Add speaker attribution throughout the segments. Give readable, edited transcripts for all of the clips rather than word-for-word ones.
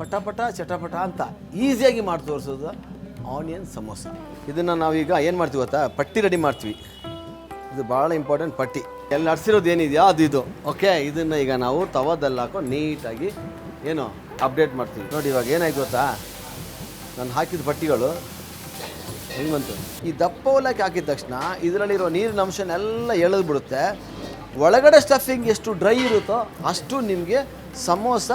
Speaker 1: ಪಟ ಚಟಪಟ ಅಂತ ಈಸಿಯಾಗಿ ಮಾಡಿ ತೋರಿಸೋದು ಆನಿಯನ್ ಸಮೋಸ. ಇದನ್ನು ನಾವೀಗ ಏನು ಮಾಡ್ತೀವಿ ಗೊತ್ತಾ, ಪಟ್ಟಿ ರೆಡಿ ಮಾಡ್ತೀವಿ. ಇದು ಭಾಳ ಇಂಪಾರ್ಟೆಂಟ್ ಪಟ್ಟಿ. ಎಲ್ಲ ನಡ್ಸಿರೋದು ಏನಿದೆಯಾ ಅದು ಇದು. ಓಕೆ, ಇದನ್ನು ಈಗ ನಾವು ತವಾದಲ್ಲಿ ಹಾಕೋ ನೀಟಾಗಿ ಏನು ಅಪ್ಡೇಟ್ ಮಾಡ್ತೀವಿ. ನೋಡಿ ಇವಾಗ ಏನಾಯ್ತು ಗೊತ್ತಾ, ನಾನು ಹಾಕಿದ ಪಟ್ಟಿಗಳು ಹೆಂಗೆ ಬಂತು. ಈ ದಪ್ಪ ಹೋಲಕ್ಕೆ ಹಾಕಿದ ತಕ್ಷಣ ಇದರಲ್ಲಿರೋ ನೀರಿನ ಅಂಶನೆಲ್ಲ ಎಳೆದು ಬಿಡುತ್ತೆ. ಒಳಗಡೆ ಸ್ಟಫಿಂಗ್ ಎಷ್ಟು ಡ್ರೈ ಇರುತ್ತೋ ಅಷ್ಟು ನಿಮಗೆ ಸಮೋಸ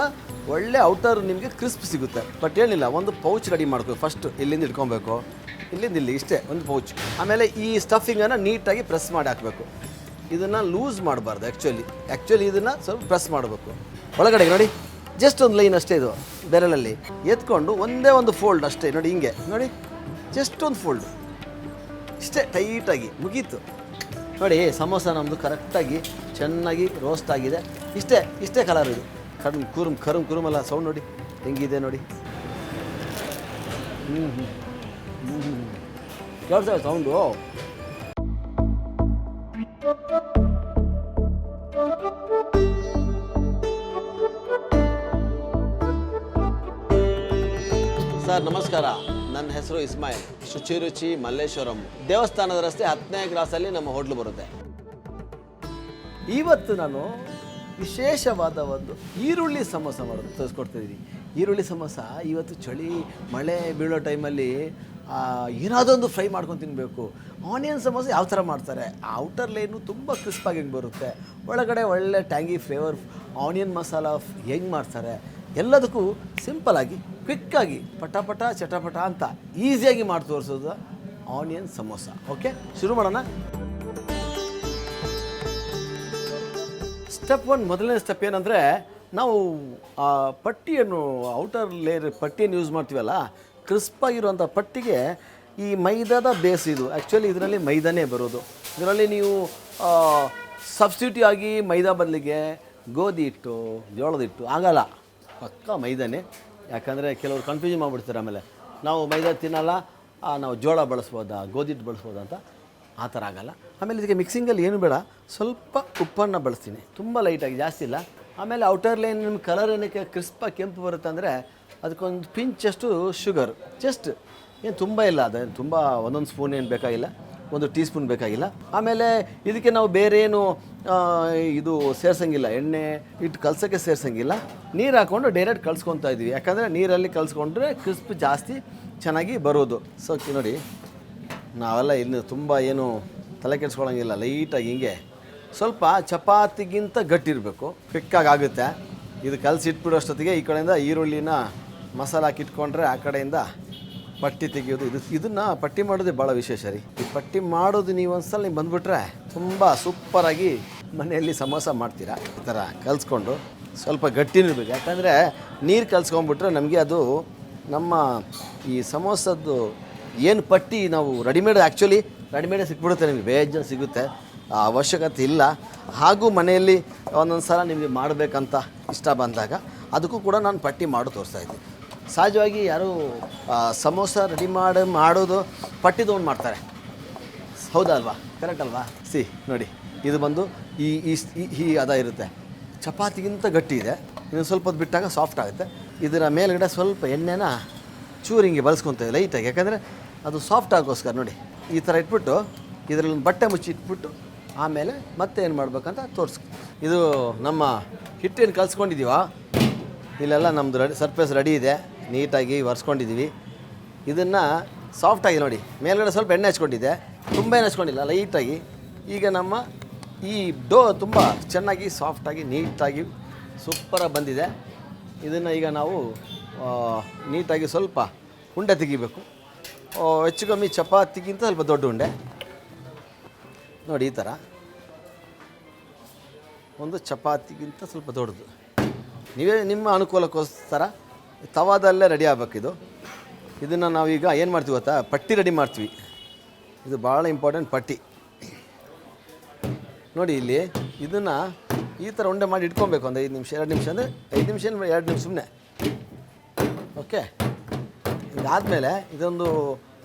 Speaker 1: ಒಳ್ಳೆ ಔಟರ್ ನಿಮಗೆ ಕ್ರಿಸ್ಪ್ ಸಿಗುತ್ತೆ. ಬಟ್ ಏನಿಲ್ಲ, ಒಂದು ಪೌಚ್ ರೆಡಿ ಮಾಡ್ಕೋ. ಫಸ್ಟ್ ಇಲ್ಲಿಂದ ಇಟ್ಕೊಬೇಕು, ಇಲ್ಲಿಂದ ಇಲ್ಲಿ ಇಷ್ಟೇ ಒಂದು ಪೌಚ್. ಆಮೇಲೆ ಈ ಸ್ಟಫಿಂಗನ್ನು ನೀಟಾಗಿ ಪ್ರೆಸ್ ಮಾಡಿ ಹಾಕಬೇಕು. ಇದನ್ನು ಲೂಸ್ ಮಾಡಬಾರ್ದು. ಆ್ಯಕ್ಚುಲಿ ಇದನ್ನು ಸ್ವಲ್ಪ ಪ್ರೆಸ್ ಮಾಡಬೇಕು. ಒಳಗಡೆ ನೋಡಿ ಜಸ್ಟ್ ಒಂದು ಲೈನ್ ಅಷ್ಟೇ, ಇದು ಬೆರಳಲ್ಲಿ ಎತ್ಕೊಂಡು ಒಂದೇ ಒಂದು ಫೋಲ್ಡ್ ಅಷ್ಟೇ. ನೋಡಿ ಹಿಂಗೆ ನೋಡಿ, ಜಸ್ಟ್ ಒಂದು ಫೋಲ್ಡ್ ಇಷ್ಟೇ, ಟೈಟಾಗಿ ಮುಗೀತು. ನೋಡಿ ಸಮೋಸ ನಮ್ಮದು ಕರೆಕ್ಟಾಗಿ ಚೆನ್ನಾಗಿ ರೋಸ್ಟ್ ಆಗಿದೆ. ಇಷ್ಟೇ ಕಲರ್ ಇದು. ಕರುಮಲ್ಲ ಸೌಂಡ್ ನೋಡಿ ಹೆಂಗಿದೆ ನೋಡಿ. ಕೇಳ್ತೇವೆ ಸೌಂಡು. ಸರ್ ನಮಸ್ಕಾರ, ನನ್ನ ಹೆಸರು ಇಸ್ಮಾಯಿಲ್. ಶುಚಿರುಚಿ ಮಲ್ಲೇಶ್ವರಂ ದೇವಸ್ಥಾನದ ರಸ್ತೆ 10ನೇ ಕ್ರಾಸಲ್ಲಿ ನಮ್ಮ ಹೋಟ್ಲು ಬರುತ್ತೆ. ಇವತ್ತು ನಾನು ವಿಶೇಷವಾದ ಒಂದು ಈರುಳ್ಳಿ ಸಮೋಸ ಮಾಡೋದು ತೋರಿಸ್ಕೊಡ್ತಿದ್ದೀನಿ. ಈರುಳ್ಳಿ ಸಮೋಸ ಇವತ್ತು ಚಳಿ ಮಳೆ ಬೀಳೋ ಟೈಮಲ್ಲಿ ಏನಾದೊಂದು ಫ್ರೈ ಮಾಡ್ಕೊಂಡು ತಿನ್ನಬೇಕು. ಆನಿಯನ್ ಸಮೋಸ ಯಾವ ಥರ ಮಾಡ್ತಾರೆ, ಔಟರ್ ಲೈನು ತುಂಬ ಕ್ರಿಸ್ಪಾಗಿ ಹೆಂಗೆ ಬರುತ್ತೆ, ಒಳಗಡೆ ಒಳ್ಳೆ ಟ್ಯಾಂಗಿ ಫ್ಲೇವರ್ ಆನಿಯನ್ ಮಸಾಲ ಹೆಂಗೆ ಮಾಡ್ತಾರೆ, ಎಲ್ಲದಕ್ಕೂ ಸಿಂಪಲಾಗಿ ಕ್ವಿಕ್ಕಾಗಿ ಪಟ ಚಟಪಟ ಅಂತ ಈಸಿಯಾಗಿ ಮಾಡಿ ತೋರಿಸೋದು ಆನಿಯನ್ ಸಮೋಸ. ಓಕೆ, ಶುರು ಮಾಡೋಣ. ಸ್ಟೆಪ್ 1, ಮೊದಲನೇ ಸ್ಟೆಪ್ ಏನಂದರೆ, ನಾವು ಆ ಪಟ್ಟಿಯನ್ನು ಔಟರ್ ಲೇಯರ್ ಪಟ್ಟಿಯನ್ನು ಯೂಸ್ ಮಾಡ್ತೀವಲ್ಲ, ಕ್ರಿಸ್ಪಾಗಿರುವಂಥ ಪಟ್ಟಿಗೆ ಈ ಮೈದಾದ ಬೇಸ್ ಇದು. ಆ್ಯಕ್ಚುಲಿ ಇದರಲ್ಲಿ ಮೈದಾನೇ ಬರೋದು. ಇದರಲ್ಲಿ ನೀವು ಸಬ್ಸ್ಟಿಟ್ಯೂಟ್ ಆಗಿ ಮೈದಾ ಬದಲಿಗೆ ಗೋಧಿ ಹಿಟ್ಟು, ಜೋಳದ ಹಿಟ್ಟು ಆಗಲ್ಲ, ಪಕ್ಕ ಮೈದಾನೇ. ಯಾಕಂದರೆ ಕೆಲವರು ಕನ್ಫ್ಯೂಷನ್ ಮಾಡಿಬಿಡ್ತಾರೆ. ಆಮೇಲೆ ನಾವು ಮೈದಾ ತಿನ್ನಲ್ಲ, ನಾವು ಜೋಳ ಬಳಸ್ಬೋದಾ ಗೋಧಿ ಹಿಟ್ಟು ಬಳಸ್ಬೋದಾ ಅಂತ. ಆ ಥರ ಆಗಲ್ಲ. ಆಮೇಲೆ ಇದಕ್ಕೆ ಮಿಕ್ಸಿಂಗಲ್ಲಿ ಏನು ಬೇಡ, ಸ್ವಲ್ಪ ಉಪ್ಪನ್ನು ಬಳಸ್ತೀನಿ, ತುಂಬ ಲೈಟಾಗಿ, ಜಾಸ್ತಿ ಇಲ್ಲ. ಆಮೇಲೆ ಔಟರ್ ಲೈನ್ ನಿಮ್ಮ ಕಲರ್ ಏನಕ್ಕೆ ಕ್ರಿಸ್ಪಾಗಿ ಕೆಂಪು ಬರುತ್ತೆ ಅಂದರೆ ಅದಕ್ಕೊಂದು ಪಿಂಚಷ್ಟು ಶುಗರ್, ಜಸ್ಟ್ ಏನು ತುಂಬ ಇಲ್ಲ, ಅದು ತುಂಬ ಒಂದೊಂದು ಸ್ಪೂನ್ ಏನು ಬೇಕಾಗಿಲ್ಲ, 1 ಟೀ ಸ್ಪೂನ್ ಬೇಕಾಗಿಲ್ಲ. ಆಮೇಲೆ ಇದಕ್ಕೆ ನಾವು ಬೇರೆ ಏನು ಇದು ಸೇರ್ಸಂಗಿಲ್ಲ, ಎಣ್ಣೆ ಇಟ್ಟು ಕಲ್ಸೋಕ್ಕೆ ಸೇರ್ಸಂಗಿಲ್ಲ. ನೀರು ಹಾಕ್ಕೊಂಡು ಡೈರೆಕ್ಟ್ ಕಲ್ಸ್ಕೊತಾ ಇದ್ವಿ. ಯಾಕಂದರೆ ನೀರಲ್ಲಿ ಕಲ್ಸ್ಕೊಂಡ್ರೆ ಕ್ರಿಸ್ಪ್ ಜಾಸ್ತಿ ಚೆನ್ನಾಗಿ ಬರೋದು. ಸೊ ನೋಡಿ, ನಾವೆಲ್ಲ ಇನ್ನು ತುಂಬ ಏನು ತಲೆ ಕೆಡಿಸ್ಕೊಳ್ಳೋಂಗಿಲ್ಲ, ಲೈಟಾಗಿ ಹಿಂಗೆ ಸ್ವಲ್ಪ ಚಪಾತಿಗಿಂತ ಗಟ್ಟಿರಬೇಕು, ಕ್ವಿಕ್ಕಾಗಿ ಆಗುತ್ತೆ. ಇದು ಕಲಸಿಟ್ಬಿಡೋ ಅಷ್ಟೊತ್ತಿಗೆ ಈ ಕಡೆಯಿಂದ ಈರುಳ್ಳಿನ ಮಸಾಲ ಹಾಕಿಟ್ಕೊಂಡ್ರೆ ಆ ಕಡೆಯಿಂದ ಪಟ್ಟಿ ತೆಗೆಯೋದು. ಇದನ್ನು ಪಟ್ಟಿ ಮಾಡೋದೇ ಭಾಳ ವಿಶೇಷ ರೀ. ಈ ಪಟ್ಟಿ ಮಾಡೋದು ನೀವು ಒಂದ್ಸಲ ನೀವು ಬಂದುಬಿಟ್ರೆ ತುಂಬ ಸೂಪರಾಗಿ ಮನೆಯಲ್ಲಿ ಸಮೋಸ ಮಾಡ್ತೀರಾ. ಈ ಥರ ಕಲಿಸ್ಕೊಂಡು ಸ್ವಲ್ಪ ಗಟ್ಟಿನಿರ್ಬೇಕು. ಯಾಕಂದರೆ ನೀರು ಕಲಿಸ್ಕೊಂಡ್ಬಿಟ್ರೆ ನಮಗೆ ಅದು ನಮ್ಮ ಈ ಸಮೋಸದ್ದು ಏನು ಪಟ್ಟಿ ನಾವು ರೆಡಿಮೇಡ್, ಆ್ಯಕ್ಚುಲಿ ರೆಡಿಮೇಡೇ ಸಿಕ್ಬಿಡುತ್ತೆ, ನಿಮಗೆ ಬೇಜಾನ್ ಸಿಗುತ್ತೆ, ಅವಶ್ಯಕತೆ ಇಲ್ಲ. ಹಾಗೂ ಮನೆಯಲ್ಲಿ ಒಂದೊಂದು ಸಲ ನಿಮಗೆ ಮಾಡಬೇಕಂತ ಇಷ್ಟ ಬಂದಾಗ ಅದಕ್ಕೂ ಕೂಡ ನಾನು ಪಟ್ಟಿ ಮಾಡಿ ತೋರಿಸ್ತಾಯಿದ್ದೆ. ಸಹಜವಾಗಿ ಯಾರು ಸಮೋಸ ರೆಡಿ ಮಾಡೋದು ಪಟ್ಟಿ ತೊಗೊಂಡು ಮಾಡ್ತಾರೆ, ಹೌದಾ ಅಲ್ವಾ? ಕರೆಕ್ಟ್ ಅಲ್ವಾ? ನೋಡಿ, ಇದು ಬಂದು ಈ ಅದ ಇರುತ್ತೆ, ಚಪಾತಿಗಿಂತ ಗಟ್ಟಿ ಇದೆ. ಇನ್ನು ಸ್ವಲ್ಪ ಹೊತ್ತು ಬಿಟ್ಟಾಗ ಸಾಫ್ಟ್ ಆಗುತ್ತೆ. ಇದರ ಮೇಲ್ಗಡೆ ಸ್ವಲ್ಪ ಎಣ್ಣೆನ ಚೂರು ಹಿಂಗೆ ಬಳಸ್ಕೊತೇವೆ ಲೈಟಾಗಿ, ಯಾಕಂದರೆ ಅದು ಸಾಫ್ಟ್ ಆಗೋಸ್ಕರ. ನೋಡಿ ಈ ಥರ ಇಟ್ಬಿಟ್ಟು ಇದರಲ್ಲಿ ಒಂದು ಬಟ್ಟೆ ಮುಚ್ಚಿ ಇಟ್ಬಿಟ್ಟು ಆಮೇಲೆ ಮತ್ತೆ ಏನು ಮಾಡ್ಬೇಕಂತ ಇದು ನಮ್ಮ ಹಿಟ್ಟೇನು ಕಲಿಸ್ಕೊಂಡಿದ್ದೀವ, ಇಲ್ಲೆಲ್ಲ ನಮ್ಮದು ಸರ್ಫೇಸ್ ರೆಡಿ ಇದೆ, ನೀಟಾಗಿ ಒರೆಸ್ಕೊಂಡಿದ್ದೀವಿ. ಇದನ್ನು ಸಾಫ್ಟಾಗಿ ನೋಡಿ, ಮೇಲ್ಗಡೆ ಸ್ವಲ್ಪ ಎಣ್ಣೆ ಹಚ್ಕೊಂಡಿದ್ದೆ, ತುಂಬ ಏನು ಹಚ್ಕೊಂಡಿಲ್ಲ, ಲೈಟಾಗಿ. ಈಗ ನಮ್ಮ ಈ ಡೋ ತುಂಬ ಚೆನ್ನಾಗಿ ಸಾಫ್ಟಾಗಿ ನೀಟಾಗಿ ಸೂಪರಾಗಿ ಬಂದಿದೆ. ಇದನ್ನು ಈಗ ನಾವು ನೀಟಾಗಿ ಸ್ವಲ್ಪ ಉಂಡೆ ತೆಗಿಬೇಕು. ಹೆಚ್ಚು ಕಮ್ಮಿ ಚಪಾತಿಗಿಂತ ಸ್ವಲ್ಪ ದೊಡ್ಡ ಉಂಡೆ ನೋಡಿ, ಈ ಥರ ಒಂದು ಚಪಾತಿಗಿಂತ ಸ್ವಲ್ಪ ದೊಡ್ಡದು. ನೀವೇ ನಿಮ್ಮ ಅನುಕೂಲಕ್ಕೋಸ್ಕರ ತವಾದಲ್ಲೇ ರೆಡಿ ಆಗಬೇಕಿದು. ಇದನ್ನು ನಾವೀಗ ಏನು ಮಾಡ್ತೀವಿ ಗೊತ್ತಾ, ಪಟ್ಟಿ ರೆಡಿ ಮಾಡ್ತೀವಿ. ಇದು ಭಾಳ ಇಂಪಾರ್ಟೆಂಟ್ ಪಟ್ಟಿ. ನೋಡಿ ಇಲ್ಲಿ ಇದನ್ನು ಈ ಥರ ಉಂಡೆ ಮಾಡಿ ಇಟ್ಕೊಬೇಕು. ಒಂದು 5 ನಿಮಿಷ 2 ನಿಮಿಷ, ಅಂದರೆ 5 ನಿಮಿಷ 2 ನಿಮಿಷ ಸುಮ್ಮನೆ. ಓಕೆ, ಇದಾದಮೇಲೆ ಇದೊಂದು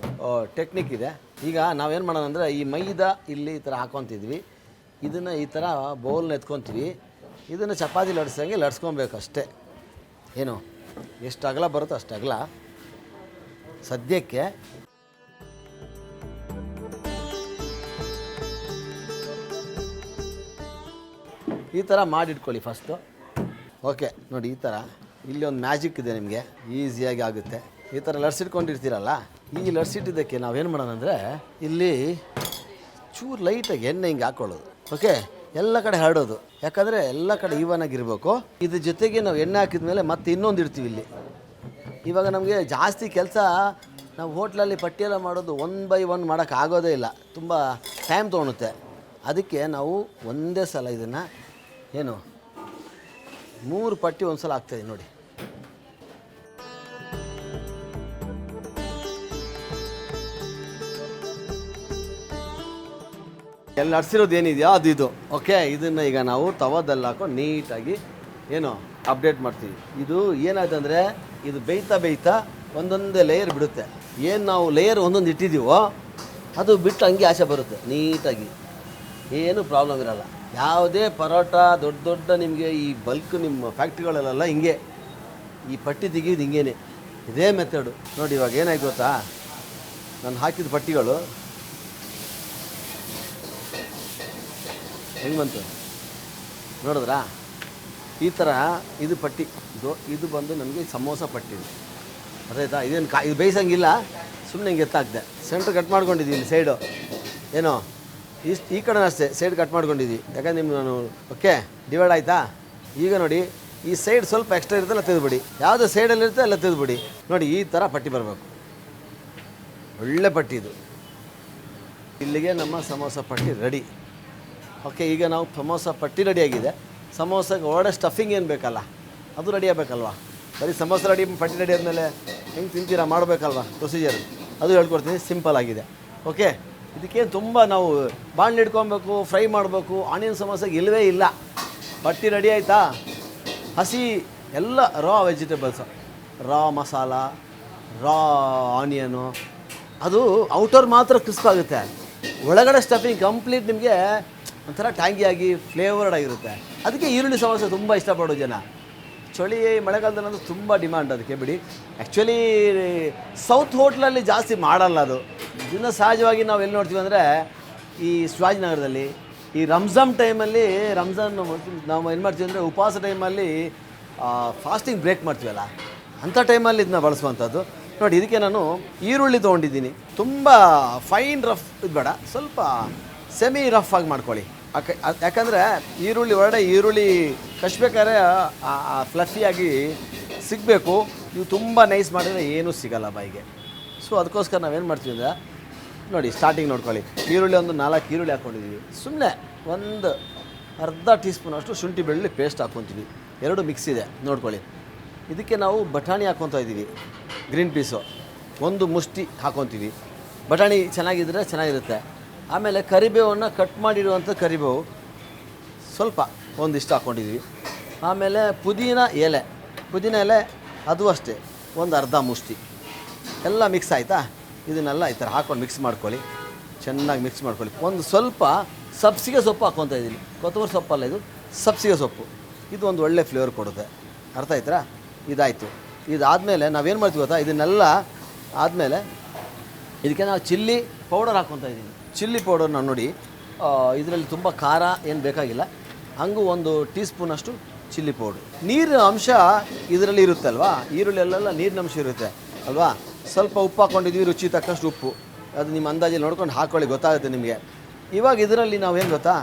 Speaker 1: ಟೆಕ್ನಿಕ್ ಇದೆ. ಈಗ ನಾವೇನು ಮಾಡೋಣ ಅಂದರೆ, ಈ ಮೈದಾ ಇಲ್ಲಿ ಈ ಥರ ಹಾಕ್ಕೊತಿದ್ವಿ, ಇದನ್ನು ಈ ಥರ ಬೌಲ್ನ ಎತ್ಕೊತೀವಿ. ಇದನ್ನು ಚಪಾತಿ ಲಡ್ಸಂಗೆ ಲಡ್ಸ್ಕೊಬೇಕು ಅಷ್ಟೇ. ಏನು ಎಷ್ಟು ಅಗಲ ಬರುತ್ತೋ ಅಷ್ಟು ಅಗಲ ಸದ್ಯಕ್ಕೆ. ಈ ಥರ ಮಾಡಿಟ್ಕೊಳ್ಳಿ ಫಸ್ಟು. ಓಕೆ ನೋಡಿ, ಈ ಥರ ಇಲ್ಲಿ ಒಂದು ಮ್ಯಾಜಿಕ್ ಇದೆ, ನಿಮಗೆ ಈಸಿಯಾಗಿ ಆಗುತ್ತೆ. ಈ ಥರ ಲಡ್ಸಿಟ್ಕೊಂಡಿರ್ತೀರಲ್ಲ, ಈ ಲಡ್ಸಿಟ್ಟಿದ್ದಕ್ಕೆ ನಾವೇನು ಮಾಡೋಣ ಅಂದರೆ ಇಲ್ಲಿ ಚೂರು ಲೈಟಾಗಿ ಎಣ್ಣೆ ಹಿಂಗೆ ಹಾಕ್ಕೊಳ್ಳೋದು. ಓಕೆ, ಎಲ್ಲ ಕಡೆ ಹರಡೋದು, ಯಾಕಂದರೆ ಎಲ್ಲ ಕಡೆ ಈವನ್ ಆಗಿರಬೇಕು. ಇದ್ರ ಜೊತೆಗೆ ನಾವು ಎಣ್ಣೆ ಹಾಕಿದ ಮೇಲೆ ಮತ್ತೆ ಇನ್ನೊಂದು ಇಡ್ತೀವಿ ಇಲ್ಲಿ. ಇವಾಗ ನಮಗೆ ಜಾಸ್ತಿ ಕೆಲಸ, ನಾವು ಹೋಟ್ಲಲ್ಲಿ ಪಟ್ಟಿಯೆಲ್ಲ ಮಾಡೋದು 1 by 1 ಮಾಡೋಕ್ಕಾಗೋದೇ ಇಲ್ಲ, ತುಂಬ ಟೈಮ್ ತೊಗೊಳುತ್ತೆ. ಅದಕ್ಕೆ ನಾವು ಒಂದೇ ಸಲ ಇದನ್ನು ಏನು 3 ಪಟ್ಟಿ ಒಂದು ಸಲ ಹಾಕ್ತಾಯಿದ್ದೀವಿ ನೋಡಿ. ಎಲ್ಲ ನಡ್ಸಿರೋದು ಏನಿದೆಯೋ ಅದು ಇದು. ಓಕೆ, ಇದನ್ನು ಈಗ ನಾವು ತವದಲ್ಲಿ ಹಾಕೊಂಡು ನೀಟಾಗಿ ಏನು ಅಪ್ಡೇಟ್ ಮಾಡ್ತೀವಿ. ಇದು ಏನಾಯ್ತಂದರೆ ಇದು ಬೇಯ್ತಾ ಒಂದೊಂದೇ ಲೇಯರ್ ಬಿಡುತ್ತೆ. ಏನು ನಾವು ಲೇಯರ್ ಒಂದೊಂದು ಇಟ್ಟಿದ್ದೀವೋ ಅದು ಬಿಟ್ಟು ಹಂಗೆ ಆಸೆ ಬರುತ್ತೆ ನೀಟಾಗಿ, ಏನು ಪ್ರಾಬ್ಲಮ್ ಇರಲ್ಲ. ಯಾವುದೇ ಪರೋಟ ದೊಡ್ಡ ನಿಮಗೆ ಈ ಬಲ್ಕ್ ನಿಮ್ಮ ಫ್ಯಾಕ್ಟ್ರಿಗಳಲ್ಲೆಲ್ಲ ಹಿಂಗೆ ಈ ಪಟ್ಟಿ ತೆಗಿಯೋದು ಹಿಂಗೇನೆ, ಇದೇ ಮೆಥಡು ನೋಡಿ. ಇವಾಗ ಏನಾಯ್ತು ಗೊತ್ತಾ, ನಾನು ಹಾಕಿದ ಪಟ್ಟಿಗಳು ಹೆಂಗೆ ಬಂತು ನೋಡಿದ್ರಾ? ಈ ಥರ ಇದು ಪಟ್ಟಿ, ಇದು ಬಂದು ನನಗೆ ಸಮೋಸ ಪಟ್ಟಿ ಅದಾಯ್ತಾ. ಇದೇನು ಇದು ಬೇಯಿಸಂಗಿಲ್ಲ, ಸುಮ್ಮನೆ ಹಿಂಗೆ ಎತ್ತಾಕ್ದೆ. ಸೆಂಟ್ರ್ ಕಟ್ ಮಾಡ್ಕೊಂಡಿದ್ದೀವಿ ಇಲ್ಲಿ ಸೈಡು, ಏನೋ ಈ ಕಡೆ ಅಷ್ಟೇ ಸೈಡ್ ಕಟ್ ಮಾಡ್ಕೊಂಡಿದ್ವಿ, ಯಾಕಂದ್ರೆ ನಿಮ್ಗೆ ನಾನು ಓಕೆ ಡಿವೈಡ್ ಆಯಿತಾ. ಈಗ ನೋಡಿ, ಈ ಸೈಡ್ ಸ್ವಲ್ಪ ಎಕ್ಸ್ಟ್ರಾ ಇರುತ್ತೆ, ಎಲ್ಲ ತೆಗೆದುಬಿಡಿ. ಯಾವುದೇ ಸೈಡಲ್ಲಿರುತ್ತೆ ಎಲ್ಲ ತೆಗೆದುಬಿಡಿ. ನೋಡಿ, ಈ ಥರ ಪಟ್ಟಿ ಬರಬೇಕು, ಒಳ್ಳೆ ಪಟ್ಟಿ ಇದು. ಇಲ್ಲಿಗೆ ನಮ್ಮ ಸಮೋಸ ಪಟ್ಟಿ ರೆಡಿ. ಓಕೆ, ಈಗ ನಾವು ಸಮೋಸ ಪಟ್ಟಿ ರೆಡಿಯಾಗಿದೆ. ಸಮೋಸಕ್ಕೆ ಒಳ್ಳೆ ಸ್ಟಫಿಂಗ್ ಏನು ಬೇಕಲ್ಲ, ಅದು ರೆಡಿ ಆಗಬೇಕಲ್ವಾ. ಬರೀ ಸಮೋಸ ರೆಡಿ, ಪಟ್ಟಿ ರೆಡಿ ಆದಮೇಲೆ ಹೆಂಗೆ ತಿಂತೀರಾ ಮಾಡಬೇಕಲ್ವಾ ಪ್ರೊಸೀಜರ್, ಅದು ಹೇಳ್ಕೊಡ್ತೀನಿ. ಸಿಂಪಲ್ ಆಗಿದೆ. ಓಕೆ, ಇದಕ್ಕೇನು ತುಂಬ ನಾವು ಬಾಣಲೆ ಇಟ್ಕೊಬೇಕು, ಫ್ರೈ ಮಾಡಬೇಕು. ಆನಿಯನ್ ಸಮೋಸಕ್ಕೆ ಇಲ್ಲವೇ ಇಲ್ಲ. ಪಟ್ಟಿ ರೆಡಿ ಆಯಿತಾ, ಹಸಿ ಎಲ್ಲ ರಾ ವೆಜಿಟೇಬಲ್ಸು, ರಾ ಮಸಾಲ, ರಾ ಆನಿಯನು, ಅದು ಔಟರ್ ಮಾತ್ರ ಕ್ರಿಸ್ಪ್ ಆಗುತ್ತೆ, ಒಳಗಡೆ ಸ್ಟಫಿಂಗ್ ಕಂಪ್ಲೀಟ್ ನಿಮಗೆ ಒಂಥರ ಟ್ಯಾಂಗಿಯಾಗಿ ಫ್ಲೇವರ್ಡ್ ಆಗಿರುತ್ತೆ. ಅದಕ್ಕೆ ಈರುಳ್ಳಿ ಸಮೋಸ ತುಂಬ ಇಷ್ಟಪಡೋ ಜನ. ಚಳಿ ಮಳೆಗಾಲದಲ್ಲಿ ತುಂಬ ಡಿಮ್ಯಾಂಡ್ ಅದಕ್ಕೆ ಬಿಡಿ. ಆ್ಯಕ್ಚುಲಿ ಸೌತ್ ಹೋಟ್ಲಲ್ಲಿ ಜಾಸ್ತಿ ಮಾಡಲ್ಲ ಅದು. ಇದನ್ನು ಸಹಜವಾಗಿ ನಾವು ಎಲ್ಲಿ ನೋಡ್ತೀವಿ ಅಂದರೆ ಈ ಶಿವಾಜಿನಗರದಲ್ಲಿ ಈ ರಂಜಾನ್ ಟೈಮಲ್ಲಿ, ನಾವು ಏನು ಮಾಡ್ತೀವಿ ಅಂದರೆ ಉಪವಾಸ ಟೈಮಲ್ಲಿ ಫಾಸ್ಟಿಂಗ್ ಬ್ರೇಕ್ ಮಾಡ್ತೀವಲ್ಲ, ಅಂಥ ಟೈಮಲ್ಲಿ ಇದನ್ನ ಬಳಸುವಂಥದ್ದು. ನೋಡಿ, ಇದಕ್ಕೆ ನಾನು ಈರುಳ್ಳಿ ತೊಗೊಂಡಿದ್ದೀನಿ. ತುಂಬ ಫೈನ್ ರಫ್ ಇದು ಬೇಡ, ಸ್ವಲ್ಪ ಸೆಮಿ ರಫ್ ಆಗಿ ಮಾಡ್ಕೊಳ್ಳಿ. ಯಾಕಂದರೆ ಈರುಳ್ಳಿ ಕಚ್ಬೇಕಾದ್ರೆ ಫ್ಲಫಿಯಾಗಿ ಸಿಗಬೇಕು. ನೀವು ತುಂಬ ನೈಸ್ ಮಾಡಿದರೆ ಏನೂ ಸಿಗಲ್ಲ ಬಾಯಿಗೆ. ಸೊ ಅದಕ್ಕೋಸ್ಕರ ನಾವೇನು ಮಾಡ್ತೀವಿ ಅಂದರೆ ನೋಡಿ, ಸ್ಟಾರ್ಟಿಂಗ್ ನೋಡ್ಕೊಳ್ಳಿ. ಈರುಳ್ಳಿ ಒಂದು 4 ಈರುಳ್ಳಿ ಹಾಕ್ಕೊಂಡಿದ್ದೀವಿ. ಸುಮ್ಮನೆ ಒಂದು ಅರ್ಧ ಟೀ ಸ್ಪೂನಷ್ಟು ಶುಂಠಿ ಬೆಳ್ಳುಳ್ಳಿ ಪೇಸ್ಟ್ ಹಾಕ್ಕೊತೀವಿ. 2 ಮಿಕ್ಸ್ ಇದೆ ನೋಡ್ಕೊಳ್ಳಿ. ಇದಕ್ಕೆ ನಾವು ಬಟಾಣಿ ಹಾಕ್ಕೊತಾ ಇದ್ದೀವಿ, ಗ್ರೀನ್ ಪೀಸು 1 ಮುಷ್ಟಿ ಹಾಕ್ಕೊತೀವಿ. ಬಟಾಣಿ ಚೆನ್ನಾಗಿದ್ದರೆ ಚೆನ್ನಾಗಿರುತ್ತೆ. ಆಮೇಲೆ ಕರಿಬೇವನ್ನು ಕಟ್ ಮಾಡಿರುವಂಥ ಕರಿಬೇವು ಸ್ವಲ್ಪ ಒಂದಿಷ್ಟು ಹಾಕ್ಕೊಂಡಿದ್ವಿ. ಆಮೇಲೆ ಪುದೀನ ಎಲೆ ಅದು ಅಷ್ಟೇ ಒಂದು ಅರ್ಧ ಮುಷ್ಟಿ. ಎಲ್ಲ ಮಿಕ್ಸ್ ಆಯಿತಾ? ಇದನ್ನೆಲ್ಲ ಈ ಥರ ಹಾಕ್ಕೊಂಡು ಮಿಕ್ಸ್ ಮಾಡ್ಕೊಳ್ಳಿ, ಚೆನ್ನಾಗಿ ಮಿಕ್ಸ್ ಮಾಡ್ಕೊಳ್ಳಿ. ಒಂದು ಸ್ವಲ್ಪ ಸಬ್ಸಿಗೆ ಸೊಪ್ಪು ಹಾಕ್ಕೊತಾ ಇದ್ದೀನಿ. ಕೊತ್ತಂಬರಿ ಸೊಪ್ಪಲ್ಲ, ಇದು ಸಬ್ಸಿಗೆ ಸೊಪ್ಪು. ಇದು ಒಂದು ಒಳ್ಳೆ ಫ್ಲೇವರ್ ಕೊಡುತ್ತೆ. ಅರ್ಥ ಆಯ್ತಾ? ಇದಾಯಿತು. ಇದಾದಮೇಲೆ ನಾವೇನು ಮಾಡ್ತೀವಿ ಗೊತ್ತಾ, ಇದನ್ನೆಲ್ಲ ಆದಮೇಲೆ ಇದಕ್ಕೆ ನಾವು ಚಿಲ್ಲಿ ಪೌಡರ್ ಹಾಕ್ಕೊತಾ ಇದ್ದೀನಿ. ಚಿಲ್ಲಿ ಪೌಡರ್ ನಾನು ನೋಡಿ, ಇದರಲ್ಲಿ ತುಂಬ ಖಾರ ಏನು ಬೇಕಾಗಿಲ್ಲ. ಹಂಗೂ 1 ಟೀ ಸ್ಪೂನಷ್ಟು ಚಿಲ್ಲಿ ಪೌಡ್ರ್. ನೀರಿನ ಅಂಶ ಇದರಲ್ಲಿ ಇರುತ್ತೆ ಅಲ್ವಾ, ಈರುಳ್ಳಿಯಲ್ಲೆಲ್ಲ ನೀರಿನ ಅಂಶ ಇರುತ್ತೆ ಅಲ್ವಾ. ಸ್ವಲ್ಪ ಉಪ್ಪು ಹಾಕ್ಕೊಂಡಿದ್ವಿ, ರುಚಿ ತಕ್ಕಷ್ಟು ಉಪ್ಪು, ಅದು ನಿಮ್ಮ ಅಂದಾಜಲ್ಲಿ ನೋಡ್ಕೊಂಡು ಹಾಕ್ಕೊಳ್ಳಿ, ಗೊತ್ತಾಗುತ್ತೆ ನಿಮಗೆ. ಇವಾಗ ಇದರಲ್ಲಿ ನಾವೇನು ಗೊತ್ತಾ,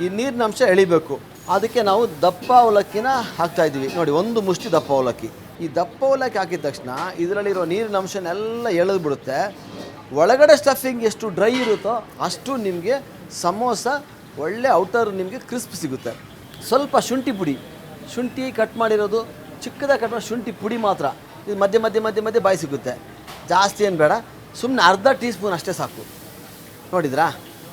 Speaker 1: ಈ ನೀರಿನ ಅಂಶ ಎಳಿಬೇಕು. ಅದಕ್ಕೆ ನಾವು ದಪ್ಪ ಅವಲಕ್ಕಿನ ಹಾಕ್ತಾಯಿದ್ದೀವಿ ನೋಡಿ, 1 ಮುಷ್ಟಿ ದಪ್ಪ ಅವಲಕ್ಕಿ. ಈ ದಪ್ಪ ಅವಲಕ್ಕಿ ಹಾಕಿದ ತಕ್ಷಣ ಇದರಲ್ಲಿರೋ ನೀರಿನ ಅಂಶನೆಲ್ಲ ಎಳೆದು ಬಿಡುತ್ತೆ. ಒಳಗಡೆ ಸ್ಟಫಿಂಗ್ ಎಷ್ಟು ಡ್ರೈ ಇರುತ್ತೋ ಅಷ್ಟು ನಿಮಗೆ ಸಮೋಸ ಒಳ್ಳೆ ಔಟರ್ ನಿಮಗೆ ಕ್ರಿಸ್ಪ್ ಸಿಗುತ್ತೆ. ಸ್ವಲ್ಪ ಶುಂಠಿ ಕಟ್ ಮಾಡಿರೋದು, ಚಿಕ್ಕದಾಗಿ ಕಟ್ ಮಾಡಿ ಶುಂಠಿ ಪುಡಿ ಮಾತ್ರ. ಇದು ಮಧ್ಯೆ ಬಾಯಿ ಸಿಗುತ್ತೆ. ಜಾಸ್ತಿ ಏನು ಬೇಡ, ಸುಮ್ಮನೆ ಅರ್ಧ ಟೀ ಸ್ಪೂನ್ ಅಷ್ಟೇ ಸಾಕು. ನೋಡಿದ್ರಾ,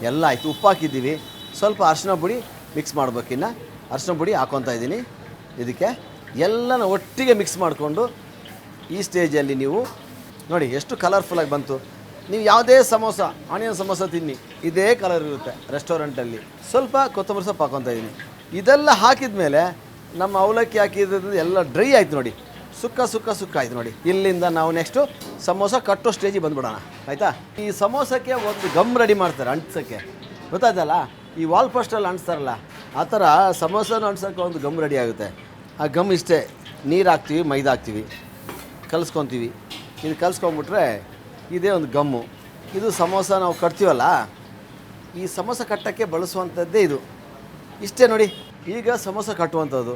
Speaker 1: ಎಲ್ಲ ಆಯಿತು. ಉಪ್ಪು ಹಾಕಿದ್ದೀವಿ, ಸ್ವಲ್ಪ ಅರಿಶಿನ ಪುಡಿ ಮಿಕ್ಸ್ ಮಾಡ್ಬೇಕಿನ್ನು. ಅರಿಶಿನ ಪುಡಿ ಹಾಕ್ಕೊತಾ ಇದ್ದೀನಿ. ಇದಕ್ಕೆ ಎಲ್ಲನ ಒಟ್ಟಿಗೆ ಮಿಕ್ಸ್ ಮಾಡಿಕೊಂಡು ಈ ಸ್ಟೇಜಲ್ಲಿ ನೀವು ನೋಡಿ ಎಷ್ಟು ಕಲರ್ಫುಲ್ಲಾಗಿ ಬಂತು. ನೀವು ಯಾವುದೇ ಸಮೋಸ, ಆನಿಯನ್ ಸಮೋಸ ತಿನ್ನಿ, ಇದೇ ಕಲರ್ ಇರುತ್ತೆ ರೆಸ್ಟೋರೆಂಟಲ್ಲಿ. ಸ್ವಲ್ಪ ಕೊತ್ತಂಬರಿ ಸೊಪ್ಪು ಹಾಕ್ಕೊತಾ ಇದ್ದೀನಿ. ಇದೆಲ್ಲ ಹಾಕಿದ ಮೇಲೆ ನಮ್ಮ ಅವಲಕ್ಕಿ ಹಾಕಿದ್ದು ಎಲ್ಲ ಡ್ರೈ ಆಯಿತು ನೋಡಿ. ಸುಕ್ಕ ಆಯ್ತು ನೋಡಿ. ಇಲ್ಲಿಂದ ನಾವು ನೆಕ್ಸ್ಟು ಸಮೋಸ ಕಟ್ಟೋ ಸ್ಟೇಜಿಗೆ ಬಂದ್ಬಿಡೋಣ ಆಯಿತಾ. ಈ ಸಮೋಸಕ್ಕೆ ಒಂದು ಗಮ್ ರೆಡಿ ಮಾಡ್ತಾರೆ ಅಂಟ್ಸೋಕ್ಕೆ, ಗೊತ್ತಾಯ್ತಲ್ಲ, ಈ ವಾಲ್ ಪೋಸ್ಟಲ್ಲಿ ಅಂಟಿಸ್ತಾರಲ್ಲ ಆ ಥರ ಸಮೋಸನ ಅಂಟ್ಸೋಕ್ಕೆ ಒಂದು ಗಮ್ ರೆಡಿ ಆಗುತ್ತೆ. ಆ ಗಮ್ ಇಷ್ಟೇ, ನೀರು ಹಾಕ್ತೀವಿ, ಮೈದಾ ಹಾಕ್ತೀವಿ, ಕಲಿಸ್ಕೊತೀವಿ. ಇದು ಕಲಿಸ್ಕೊಂಬಿಟ್ರೆ ಇದೇ ಒಂದು ಗಮ್ಮು. ಇದು ಸಮೋಸ ನಾವು ಕಟ್ತೀವಲ್ಲ, ಈ ಸಮೋಸ ಕಟ್ಟೋಕ್ಕೆ ಬಳಸುವಂಥದ್ದೇ ಇದು. ಇಷ್ಟೇ ನೋಡಿ. ಈಗ ಸಮೋಸ ಕಟ್ಟುವಂಥದ್ದು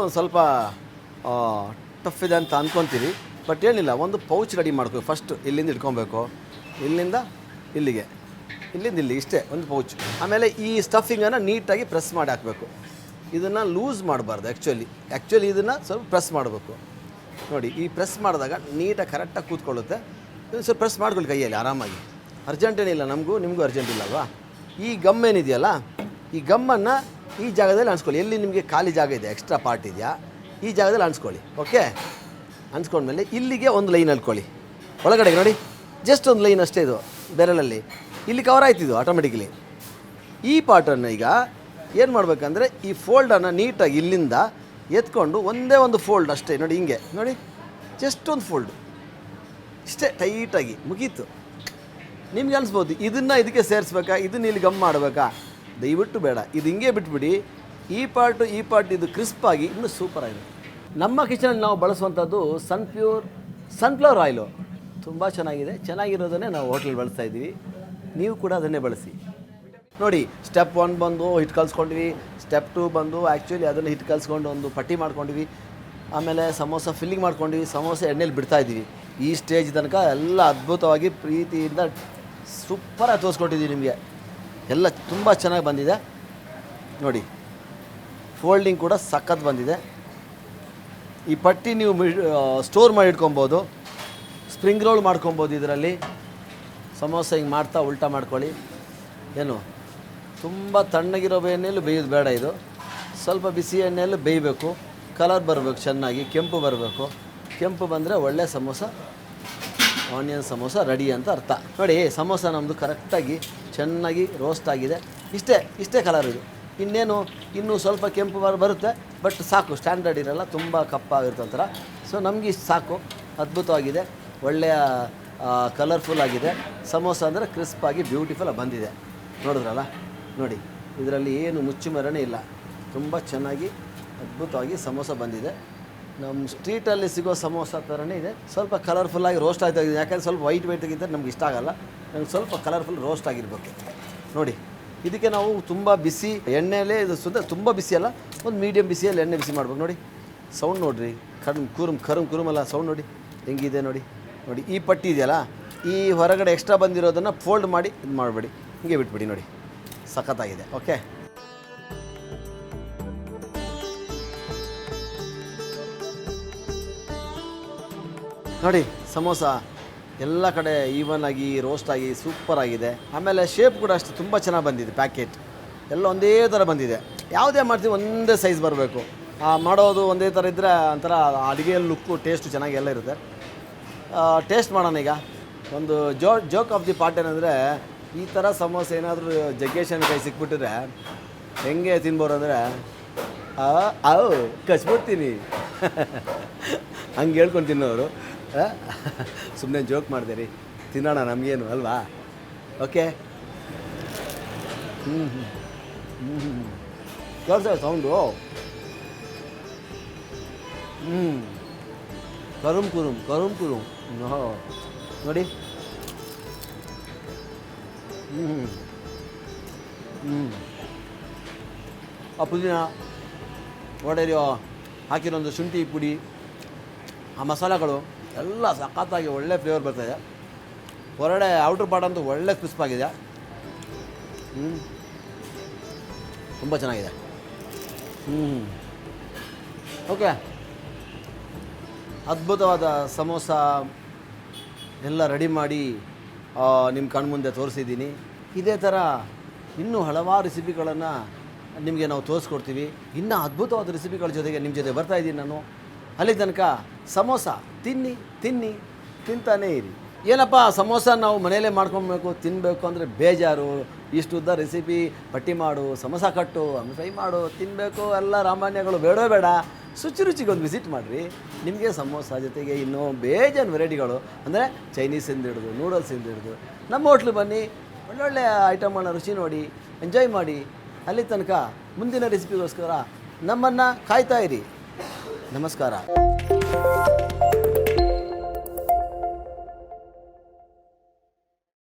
Speaker 1: ಒಂದು ಸ್ವಲ್ಪ ಟಫ್ ಇದೆ ಅಂತ ಅಂದ್ಕೊತೀವಿ, ಬಟ್ ಏನಿಲ್ಲ, ಒಂದು ಪೌಚ್ ರೆಡಿ ಮಾಡ್ಕೋ. ಫಸ್ಟ್ ಇಲ್ಲಿಂದ ಇಟ್ಕೊಬೇಕು, ಇಲ್ಲಿಂದ ಇಲ್ಲಿಗೆ, ಇಲ್ಲಿಂದ ಇಲ್ಲಿ, ಇಷ್ಟೇ ಒಂದು ಪೌಚ್. ಆಮೇಲೆ ಈ ಸ್ಟಫಿಂಗನ್ನು ನೀಟಾಗಿ ಪ್ರೆಸ್ ಮಾಡಿ ಹಾಕಬೇಕು. ಇದನ್ನು ಲೂಸ್ ಮಾಡಬಾರ್ದು. ಆ್ಯಕ್ಚುಲಿ ಇದನ್ನು ಸ್ವಲ್ಪ ಪ್ರೆಸ್ ಮಾಡಬೇಕು ನೋಡಿ. ಈ ಪ್ರೆಸ್ ಮಾಡಿದಾಗ ನೀಟಾಗಿ ಕರೆಕ್ಟಾಗಿ ಕೂತ್ಕೊಳ್ಳುತ್ತೆ. ಇದನ್ನು ಸ್ವಲ್ಪ ಪ್ರೆಸ್ ಮಾಡ್ಕೊಳ್ಳಿ ಕೈಯಲ್ಲಿ ಆರಾಮಾಗಿ. ಅರ್ಜೆಂಟೇನಿಲ್ಲ, ನಿಮಗೂ ಅರ್ಜೆಂಟ್ ಇಲ್ಲ ಅಲ್ವಾ. ಈ ಗಮ್ ಏನಿದೆಯಲ್ಲ, ಈ ಗಮ್ಮನ್ನು ಈ ಜಾಗದಲ್ಲಿ ಅನ್ಸ್ಕೊಳ್ಳಿ. ಎಲ್ಲಿ ನಿಮಗೆ ಖಾಲಿ ಜಾಗ ಇದೆ, ಎಕ್ಸ್ಟ್ರಾ ಪಾರ್ಟ್ ಇದೆಯಾ, ಈ ಜಾಗದಲ್ಲಿ ಅನ್ಸ್ಕೊಳ್ಳಿ. ಓಕೆ, ಅನ್ಸ್ಕೊಂಡ್ಮೇಲೆ ಇಲ್ಲಿಗೆ ಒಂದು ಲೈನ್ ಅಲ್ಕೊಳ್ಳಿ. ಒಳಗಡೆಗೆ ನೋಡಿ, ಜಸ್ಟ್ ಒಂದು ಲೈನ್ ಅಷ್ಟೇ ಇದು ಬೆರಳಲ್ಲಿ. ಇಲ್ಲಿ ಕವರ್ ಆಯ್ತಿದ್ದು ಆಟೋಮೆಟಿಕಲಿ. ಈ ಪಾರ್ಟನ್ನು ಈಗ ಏನು ಮಾಡಬೇಕಂದ್ರೆ, ಈ ಫೋಲ್ಡನ್ನು ನೀಟಾಗಿ ಇಲ್ಲಿಂದ ಎತ್ಕೊಂಡು ಒಂದೇ ಒಂದು ಫೋಲ್ಡ್ ಅಷ್ಟೇ ನೋಡಿ, ಹಿಂಗೆ ನೋಡಿ, ಜಸ್ಟ್ ಒಂದು ಫೋಲ್ಡು ಇಷ್ಟೇ, ಟೈಟಾಗಿ ಮುಗೀತು. ನಿಮ್ಗೆ ಅನಿಸ್ಬೋದು ಇದನ್ನು ಇದಕ್ಕೆ ಸೇರಿಸ್ಬೇಕಾ, ಇದನ್ನು ಇಲ್ಲಿ ಗಮ್ ಮಾಡಬೇಕಾ? ದಯವಿಟ್ಟು ಬೇಡ, ಇದು ಹಿಂಗೆ ಬಿಟ್ಬಿಡಿ. ಈ ಪಾರ್ಟ್ ಇದು ಕ್ರಿಸ್ಪಾಗಿ ಇನ್ನೂ ಸೂಪರಾಗಿದೆ. ನಮ್ಮ ಕಿಚನಲ್ಲಿ ನಾವು ಬಳಸುವಂಥದ್ದು ಸನ್ಫ್ಲವರ್ ಆಯಿಲು ತುಂಬ ಚೆನ್ನಾಗಿರೋದನ್ನೇ ನಾವು ಹೋಟ್ಲಲ್ಲಿ ಬಳಸ್ತಾ ಇದ್ದೀವಿ. ನೀವು ಕೂಡ ಅದನ್ನೇ ಬಳಸಿ ನೋಡಿ. ಸ್ಟೆಪ್ 1 ಬಂದು ಹಿಟ್ಟು ಕಲಿಸ್ಕೊಂಡ್ವಿ, ಸ್ಟೆಪ್ 2 ಬಂದು ಆ್ಯಕ್ಚುಲಿ ಅದನ್ನು ಹಿಟ್ಟು ಕಲಿಸ್ಕೊಂಡು ಒಂದು ಪಟ್ಟಿ ಮಾಡ್ಕೊಂಡ್ವಿ. ಆಮೇಲೆ ಸಮೋಸ ಫಿಲ್ಲಿಂಗ್ ಮಾಡ್ಕೊಂಡ್ವಿ, ಸಮೋಸ ಎಣ್ಣೆಲಿ ಬಿಡ್ತಾಯಿದ್ದೀವಿ. ಈ ಸ್ಟೇಜ್ ತನಕ ಎಲ್ಲ ಅದ್ಭುತವಾಗಿ ಪ್ರೀತಿಯಿಂದ ಸೂಪರಾಗಿ ತೋರಿಸ್ಕೊಟ್ಟಿದ್ದೀವಿ ನಿಮಗೆ. ಎಲ್ಲ ತುಂಬ ಚೆನ್ನಾಗಿ ಬಂದಿದೆ ನೋಡಿ. ಫೋಲ್ಡಿಂಗ್ ಕೂಡ ಸಖತ್ ಬಂದಿದೆ. ಈ ಪಟ್ಟಿ ನೀವು ಸ್ಟೋರ್ ಮಾಡಿ ಇಟ್ಕೊಬೋದು, ಸ್ಪ್ರಿಂಗ್ ರೋಲ್ ಮಾಡ್ಕೊಬೋದು. ಇದರಲ್ಲಿ ಸಮೋಸ ಹಿಂಗೆ ಮಾಡ್ತಾ ಉಲ್ಟಾ ಮಾಡ್ಕೊಳ್ಳಿ. ಏನು ತುಂಬ ತಣ್ಣಗಿರೋ ಎಣ್ಣೆಯಲ್ಲೂ ಬೇಯೋದು ಬೇಡ, ಇದು ಸ್ವಲ್ಪ ಬಿಸಿ ಎಣ್ಣೆಯಲ್ಲೂ ಬೇಯಬೇಕು. ಕಲರ್ ಬರಬೇಕು, ಚೆನ್ನಾಗಿ ಕೆಂಪು ಬರಬೇಕು. ಕೆಂಪು ಬಂದರೆ ಒಳ್ಳೆ ಸಮೋಸ, ಆನಿಯನ್ ಸಮೋಸ ರೆಡಿ ಅಂತ ಅರ್ಥ ನೋಡಿ. ಸಮೋಸ ನಮ್ಮದು ಕರೆಕ್ಟಾಗಿ ಚೆನ್ನಾಗಿ ರೋಸ್ಟ್ ಆಗಿದೆ. ಇಷ್ಟೇ ಕಲರ್ ಇದು. ಇನ್ನೂ ಸ್ವಲ್ಪ ಕೆಂಪು ಬರುತ್ತೆ, ಬಟ್ ಸಾಕು, ಸ್ಟ್ಯಾಂಡರ್ಡ್ ಇರಲ್ಲ, ತುಂಬ ಕಪ್ಪಾಗಿರುತ್ತೆ ಒಂಥರ. ಸೊ ನಮಗೆ ಇಷ್ಟು ಸಾಕು. ಅದ್ಭುತವಾಗಿದೆ, ಒಳ್ಳೆಯ ಕಲರ್ಫುಲ್ ಆಗಿದೆ ಸಮೋಸ. ಅಂದರೆ ಕ್ರಿಸ್ಪಾಗಿ ಬ್ಯೂಟಿಫುಲ್ಲಾಗಿ ಬಂದಿದೆ. ನೋಡಿದ್ರಲ್ಲ ನೋಡಿ, ಇದರಲ್ಲಿ ಏನು ಮುಚ್ಚುಮರನೇ ಇಲ್ಲ. ತುಂಬ ಚೆನ್ನಾಗಿ ಅದ್ಭುತವಾಗಿ ಸಮೋಸ ಬಂದಿದೆ. ನಮ್ಮ ಸ್ಟ್ರೀಟಲ್ಲಿ ಸಿಗೋ ಸಮೋಸ ಥರನೇ ಇದೆ. ಸ್ವಲ್ಪ ಕಲರ್ಫುಲ್ಲಾಗಿ ರೋಸ್ಟ್ ಆಗಿ ತೆಗೆದಿದೆ, ಯಾಕಂದರೆ ಸ್ವಲ್ಪ ವೈಟ್ ತೆಗಿದ್ರೆ ನಮ್ಗೆ ಇಷ್ಟ ಆಗಲ್ಲ. ನಮ್ಗೆ ಸ್ವಲ್ಪ ಕಲರ್ಫುಲ್ ರೋಸ್ಟ್ ಆಗಿರ್ಬೇಕು ನೋಡಿ. ಇದಕ್ಕೆ ನಾವು ತುಂಬ ಬಿಸಿ ಎಣ್ಣೆಯಲ್ಲೇ, ಇದು ತುಂಬ ಬಿಸಿ ಅಲ್ಲ, ಒಂದು ಮೀಡಿಯಮ್ ಬಿಸಿಯಲ್ಲಿ ಎಣ್ಣೆ ಬಿಸಿ ಮಾಡ್ಬೇಕು ನೋಡಿ. ಸೌಂಡ್ ನೋಡಿರಿ, ಕುರುಮಲ್ಲ ಸೌಂಡ್ ನೋಡಿ ಹೆಂಗಿದೆ ನೋಡಿ. ಈ ಪಟ್ಟಿ ಇದೆಯಲ್ಲ, ಈ ಹೊರಗಡೆ ಎಕ್ಸ್ಟ್ರಾ ಬಂದಿರೋದನ್ನು ಫೋಲ್ಡ್ ಮಾಡಿ ಇದು ಮಾಡಬೇಡಿ, ಹಿಂಗೆ ಬಿಟ್ಬಿಡಿ ನೋಡಿ. ಸಖತ್ತಾಗಿದೆ. ಓಕೆ, ನೋಡಿ ಸಮೋಸ ಎಲ್ಲ ಕಡೆ ಈವನ್ ಆಗಿ ರೋಸ್ಟ್ ಆಗಿ ಸೂಪರಾಗಿದೆ. ಆಮೇಲೆ ಶೇಪ್ ಕೂಡ ಅಷ್ಟೇ ತುಂಬ ಚೆನ್ನಾಗಿ ಬಂದಿದೆ. ಪ್ಯಾಕೆಟ್ ಎಲ್ಲ ಒಂದೇ ಥರ ಬಂದಿದೆ. ಯಾವುದೇ ಮಾಡ್ತೀವಿ ಒಂದೇ ಸೈಜ್ ಬರಬೇಕು. ಮಾಡೋದು ಒಂದೇ ಥರ ಇದ್ದರೆ ಒಂಥರ ಅಡುಗೆಯಲ್ಲಿ ಲುಕ್ಕು ಟೇಸ್ಟು ಚೆನ್ನಾಗಿ ಎಲ್ಲ ಇರುತ್ತೆ. ಟೇಸ್ಟ್ ಮಾಡೋಣ ಈಗ. ಒಂದು ಜೋಕ್ ಆಫ್ ದಿ ಪಾರ್ಟ್ ಏನಂದರೆ, ಈ ಥರ ಸಮೋಸ ಏನಾದರೂ ಜಗ್ಗೇಶನ ಕೈ ಸಿಕ್ಬಿಟ್ಟಿದ್ರೆ ಹೆಂಗೆ ತಿನ್ಬೋದು ಅಂದರೆ, ಕಚ್ಬಿಡ್ತೀನಿ ಹಂಗೆ ಹೇಳ್ಕೊಂಡು ತಿನ್ನೋರು. ಸುಮ್ಮನೆ ಜೋಕ್ ಮಾಡಿದೆ ತಿನ್ನೋಣ, ನಮಗೇನು ಅಲ್ವಾ. ಓಕೆ, ಕೇಳ್ತಾ ಸೌಂಡು. ಕರುಮ್ ನೋಡಿ. ಆ ಪುದೀನ ಒಡೆಯೋ ಹಾಕಿರೋಂದು ಶುಂಠಿ ಪುಡಿ, ಆ ಮಸಾಲೆಗಳು ಎಲ್ಲ ಸಖತ್ತಾಗಿ ಒಳ್ಳೆ ಫ್ಲೇವರ್ ಬರ್ತಾಯಿದೆ. ಹೊರಗಡೆ ಔಟ್ರ್ ಪಾರ್ಟ್ ಅಂತೂ ಒಳ್ಳೆ ಕ್ರಿಸ್ಪಾಗಿದೆ. ತುಂಬ ಚೆನ್ನಾಗಿದೆ. ಓಕೆ, ಅದ್ಭುತವಾದ ಸಮೋಸ ಎಲ್ಲ ರೆಡಿ ಮಾಡಿ ನಿಮ್ಮ ಕಣ್ಮುಂದೆ ತೋರಿಸಿದ್ದೀನಿ. ಇದೇ ಥರ ಇನ್ನೂ ಹಲವಾರು ರೆಸಿಪಿಗಳನ್ನು ನಿಮಗೆ ನಾವು ತೋರಿಸ್ಕೊಡ್ತೀವಿ. ಇನ್ನೂ ಅದ್ಭುತವಾದ ರೆಸಿಪಿಗಳ ಜೊತೆಗೆ ನಿಮ್ಮ ಜೊತೆ ಬರ್ತಾಯಿದ್ದೀನಿ ನಾನು. ಅಲ್ಲಿ ತನಕ ಸಮೋಸ ತಿಂತಾನೇ ಇರಿ. ಏನಪ್ಪ ಸಮೋಸ ನಾವು ಮನೆಯಲ್ಲೇ ಮಾಡ್ಕೊಬೇಕು, ತಿನ್ನಬೇಕು ಅಂದರೆ ಬೇಜಾರು. ಇಷ್ಟು ಉದ್ದ ರೆಸಿಪಿ ಪಟ್ಟಿ ಮಾಡು, ಸಮೋಸ ಕಟ್ಟು, ಫ್ರೈ ಮಾಡು, ತಿನ್ನಬೇಕು, ಎಲ್ಲ ರಾಮಾನ್ಯಗಳು ಬೇಡ. ರುಚಿಗೊಂದು ವಿಸಿಟ್ ಮಾಡಿರಿ. ನಿಮಗೆ ಸಮೋಸ ಜೊತೆಗೆ ಇನ್ನೂ ಬೇಜಾನ್ ವೆರೈಟಿಗಳು, ಅಂದರೆ ಚೈನೀಸಿಂದ ಹಿಡಿದು ನೂಡಲ್ಸಿಂದ ಹಿಡಿದು ನಮ್ಮ ಹೋಟ್ಲಿಗೆ ಬನ್ನಿ, ಒಳ್ಳೊಳ್ಳೆ ಐಟಮನ್ನು ರುಚಿ ನೋಡಿ ಎಂಜಾಯ್ ಮಾಡಿ. ಅಲ್ಲಿ ತನಕ ಮುಂದಿನ ರೆಸಿಪಿಗೋಸ್ಕರ ನಮ್ಮನ್ನು ಕಾಯ್ತಾ ಇರಿ. ನಮಸ್ಕಾರ.